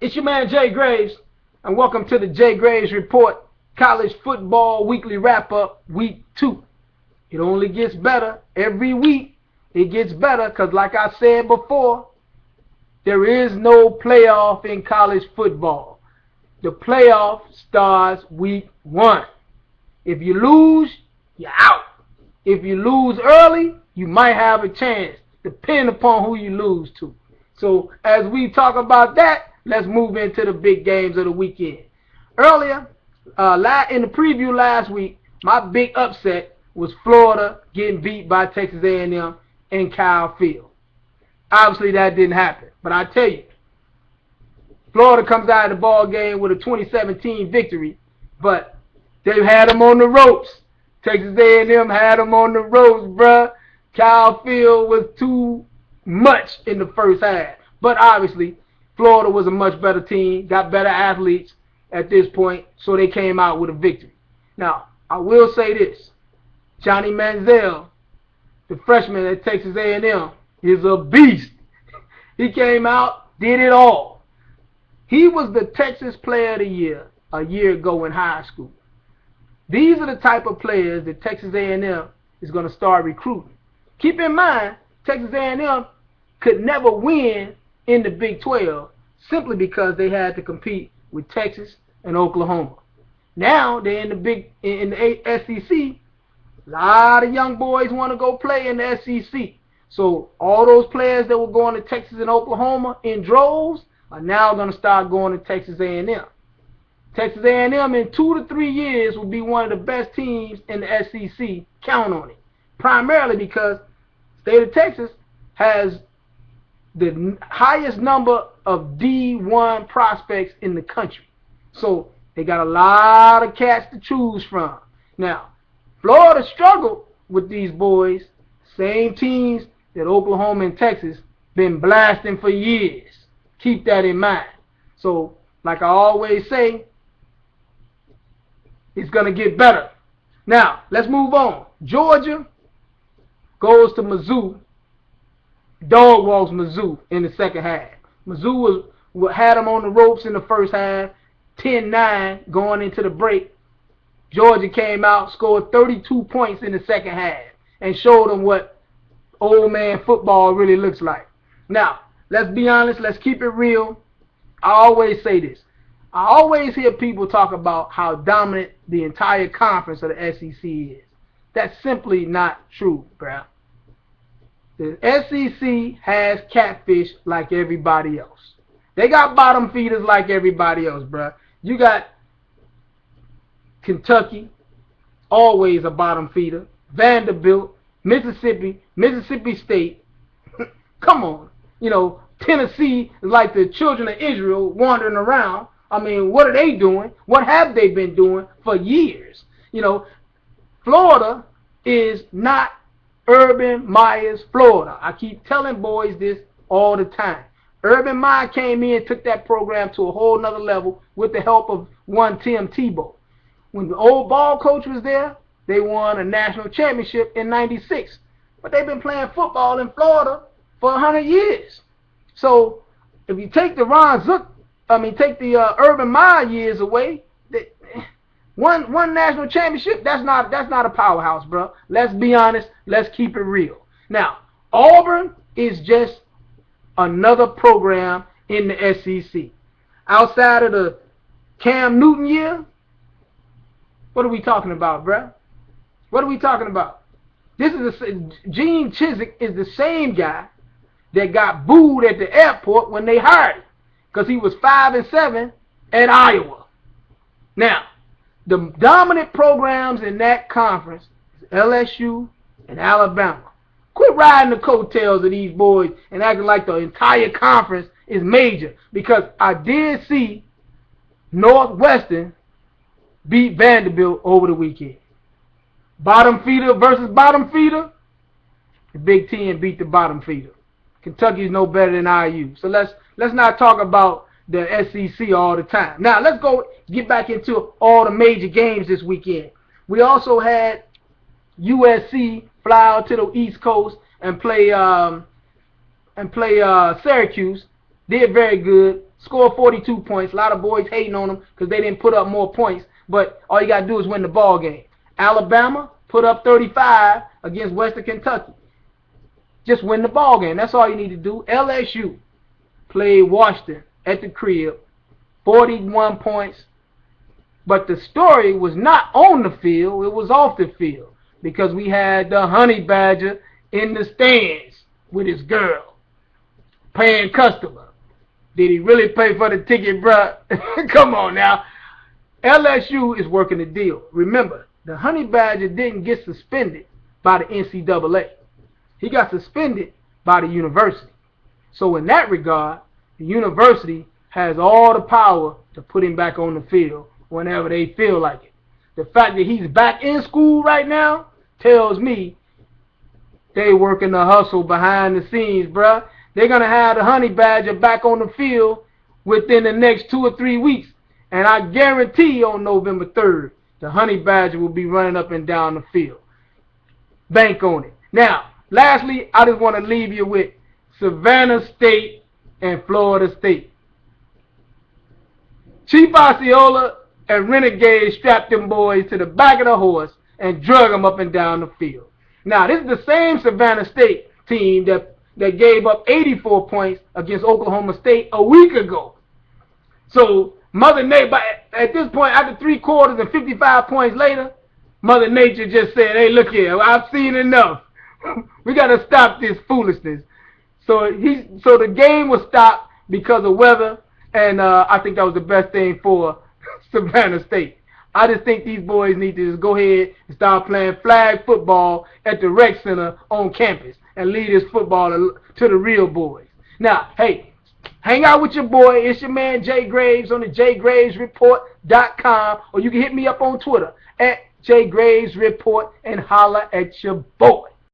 It's your man Jay Graves, and welcome to the Jay Graves Report College Football Weekly Wrap-Up, Week 2. It only gets better every week. It gets better because, like I said before, there is no playoff in college football. The playoff starts Week 1. If you lose, you're out. If you lose early, you might have a chance, depending upon who you lose to. So as we talk about that, let's move into the big games of the weekend. Earlier, in the preview last week, my big upset was Florida getting beat by Texas A&M in Kyle Field. Obviously, that didn't happen. But I tell you, Florida comes out of the ball game with a 2017 victory, but they had them on the ropes. Texas A&M had them on the ropes, bruh. Kyle Field was too much in the first half. But obviously, Florida was a much better team, got better athletes at this point, so they came out with a victory. Now, I will say this. Johnny Manziel, the freshman at Texas A&M, is a beast. He came out, did it all. He was the Texas Player of the Year a year ago in high school. These are the type of players that Texas A&M is going to start recruiting. Keep in mind, Texas A&M could never win in the Big 12 simply because they had to compete with Texas and Oklahoma. Now they're in the SEC. A lot of young boys want to go play in the SEC. So all those players that were going to Texas and Oklahoma in droves are now going to start going to Texas A&M. Texas A&M in 2 to 3 years will be one of the best teams in the SEC. Count on it. Primarily because the state of Texas has the highest number of D1 prospects in the country. So they got a lot of cats to choose from. Now, Florida struggled with these boys, same teams that Oklahoma and Texas been blasting for years. Keep that in mind. So, like I always say, it's going to get better. Now, let's move on. Georgia goes to Mizzou. Dog walks Mizzou in the second half. Mizzou had them on the ropes in the first half, 10-9 going into the break. Georgia came out, scored 32 points in the second half, and showed them what old man football really looks like. Now, let's be honest, let's keep it real. I always say this. I always hear people talk about how dominant the entire conference of the SEC is. That's simply not true, bruh. The SEC has catfish like everybody else. They got bottom feeders like everybody else, bruh. You got Kentucky, always a bottom feeder. Vanderbilt, Mississippi State. Come on. You know, Tennessee is like the children of Israel wandering around. I mean, what are they doing? What have they been doing for years? You know, Florida is not Urban Meyer's Florida. I keep telling boys this all the time. Urban Meyer came in and took that program to a whole nother level with the help of one Tim Tebow. When the old ball coach was there, they won a national championship in '96. But they've been playing football in Florida for 100 years. So if you take the Urban Meyer years away, one national championship, that's not a powerhouse, bro. Let's be honest. Let's keep it real. Now, Auburn is just another program in the SEC. Outside of the Cam Newton year, what are we talking about, bro? What are we talking about? Gene Chizik is the same guy that got booed at the airport when they hired him because he was 5-7 at Iowa. Now, the dominant programs in that conference is LSU and Alabama. Quit riding the coattails of these boys and acting like the entire conference is major, because I did see Northwestern beat Vanderbilt over the weekend. Bottom feeder versus bottom feeder. The Big Ten beat the bottom feeder. Kentucky's no better than IU. So let's not talk about the SEC all the time. Now let's go get back into all the major games this weekend. We also had USC fly out to the East Coast and play Syracuse. Did very good. scored 42 points. A lot of boys hating on them because they didn't put up more points. But all you got to do is win the ball game. Alabama put up 35 against Western Kentucky. Just win the ball game. That's all you need to do. LSU played Washington at the crib, 41 points. But the story was not on the field. It was off the field because we had the Honey Badger in the stands with his girl, paying customer. Did he really pay for the ticket, bruh? Come on now. LSU is working the deal. Remember, the Honey Badger didn't get suspended by the NCAA. He got suspended by the university. So in that regard, the university has all the power to put him back on the field whenever they feel like it. The fact that he's back in school right now tells me they working the hustle behind the scenes, bruh. They're going to have the Honey Badger back on the field within the next 2 or 3 weeks. And I guarantee on November 3rd, the Honey Badger will be running up and down the field. Bank on it. Now, lastly, I just want to leave you with Savannah State and Florida State. Chief Osceola and Renegade strapped them boys to the back of the horse and drug them up and down the field. Now, this is the same Savannah State team that gave up 84 points against Oklahoma State a week ago. So, Mother Nature, at this point, after 3 quarters and 55 points later, Mother Nature just said, hey, look here, I've seen enough. We got to stop this foolishness. So the game was stopped because of weather, and I think that was the best thing for Savannah State. I just think these boys need to just go ahead and start playing flag football at the rec center on campus and leave this football to the real boys. Now, hey, hang out with your boy. It's your man Jay Graves on the JayGravesReport.com, or you can hit me up on Twitter at JayGravesReport and holla at your boy.